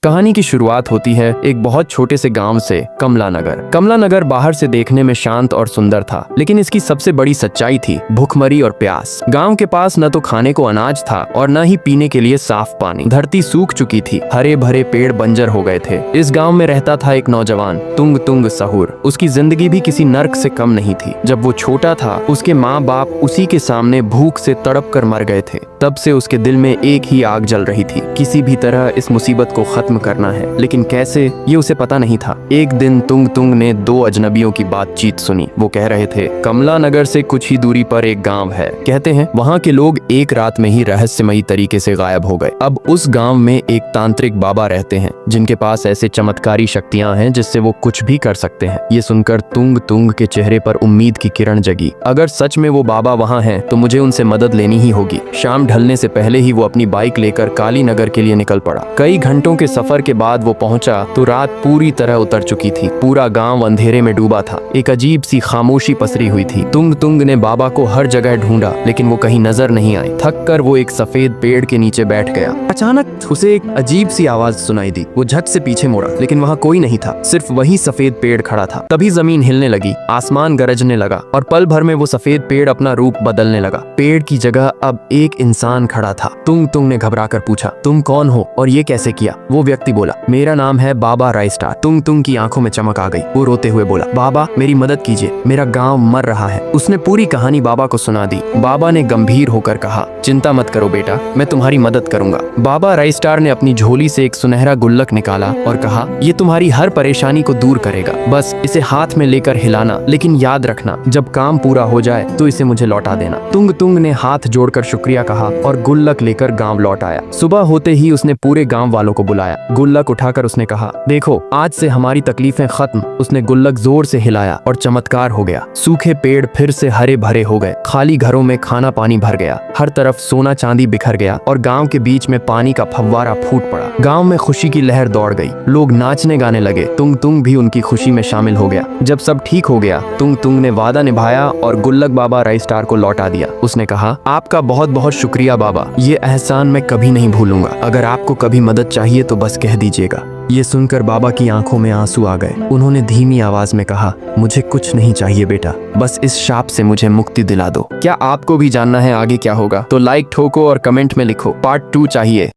कहानी की शुरुआत होती है एक बहुत छोटे से गांव से, कमला नगर। कमला नगर बाहर से देखने में शांत और सुंदर था, लेकिन इसकी सबसे बड़ी सच्चाई थी भूखमरी और प्यास। गांव के पास न तो खाने को अनाज था और न ही पीने के लिए साफ पानी। धरती सूख चुकी थी, हरे भरे पेड़ बंजर हो गए थे। इस गांव में रहता था एक नौजवान, तुंग तुंग सहूर। उसकी जिंदगी भी किसी नर्क से कम नहीं थी। जब वो छोटा था, उसके माँ बाप उसी के सामने भूख से तड़प कर मर गए थे। तब से उसके दिल में एक ही आग जल रही थी, किसी भी तरह इस मुसीबत को खत्म करना है, लेकिन कैसे ये उसे पता नहीं था। एक दिन तुंग तुंग ने दो अजनबियों की बातचीत सुनी। वो कह रहे थे, कमला नगर से कुछ ही दूरी पर एक गांव है। कहते हैं वहाँ के लोग एक रात में ही रहस्यमयी तरीके से गायब हो गए। अब उस गांव में एक तांत्रिक बाबा रहते हैं, जिनके पास ऐसे चमत्कारी शक्तियां हैं जिससे वो कुछ भी कर सकते हैं। ये सुनकर तुंग तुंग के चेहरे पर उम्मीद की किरण जगी। अगर सच में वो बाबा वहाँ हैं, तो मुझे उनसे मदद लेनी ही होगी। शाम ढलने से पहले ही वो अपनी बाइक लेकर काली नगर के लिए निकल पड़ा। कई घंटों के सफर के बाद वो पहुंचा तो रात पूरी तरह उतर चुकी थी। पूरा गांव अंधेरे में डूबा था। एक अजीब सी खामोशी पसरी हुई थी। तुंग तुंग ने बाबा को हर जगह ढूंढा, लेकिन वो कहीं नजर नहीं आए। थक कर वो एक सफेद पेड़ के नीचे बैठ गया। अचानक उसे एक अजीब सी आवाज सुनाई दी। वो झट से पीछे मुड़ा, लेकिन वहाँ कोई नहीं था, सिर्फ वही सफेद पेड़ खड़ा था। तभी जमीन हिलने लगी, आसमान गरजने लगा और पल भर में वो सफेद पेड़ अपना रूप बदलने लगा। पेड़ की जगह अब एक इंसान खड़ा था। तुंग तुंग ने घबरा कर पूछा, तुम कौन हो और ये कैसे किया? वो व्यक्ति बोला, मेरा नाम है बाबा राइस्टार। तुंग तुंग की आंखों में चमक आ गई। वो रोते हुए बोला, बाबा मेरी मदद कीजिए, मेरा गांव मर रहा है। उसने पूरी कहानी बाबा को सुना दी। बाबा ने गंभीर होकर कहा, चिंता मत करो बेटा, मैं तुम्हारी मदद करूंगा। बाबा राइस्टार ने अपनी झोली से एक सुनहरा गुल्लक निकाला और कहा, ये तुम्हारी हर परेशानी को दूर करेगा। बस इसे हाथ में लेकर हिलाना, लेकिन याद रखना जब काम पूरा हो जाए तो इसे मुझे लौटा देना। तुंग तुंग ने हाथ जोड़कर शुक्रिया कहा और गुल्लक लेकर गांव लौट आया। सुबह होते ही उसने पूरे गांव वालों को बुलाया। गुल्लक उठाकर उसने कहा, देखो आज से हमारी तकलीफें खत्म। उसने गुल्लक जोर से हिलाया और चमत्कार हो गया। सूखे पेड़ फिर से हरे भरे हो गए। खाली घरों में खाना पानी भर गया। हर तरफ सोना चांदी बिखर गया और गांव के बीच में पानी का फव्वारा फूट पड़ा। गांव में खुशी की लहर दौड़ गई। लोग नाचने गाने लगे। तुंग तुंग भी उनकी खुशी में शामिल हो गया। जब सब ठीक हो गया, तुंग तुंग ने वादा निभाया और गुल्लक बाबा राइस्टार को लौटा दिया। उसने कहा, आपका बहुत बहुत शुक्रिया बाबा, ये एहसान मैं कभी नहीं भूलूंगा। अगर आपको कभी मदद चाहिए तो बस कह दीजिएगा। ये सुनकर बाबा की आंखों में आंसू आ गए। उन्होंने धीमी आवाज में कहा, मुझे कुछ नहीं चाहिए बेटा, बस इस शाप से मुझे मुक्ति दिला दो। क्या आपको भी जानना है आगे क्या होगा? तो लाइक ठोको और कमेंट में लिखो पार्ट 2 चाहिए।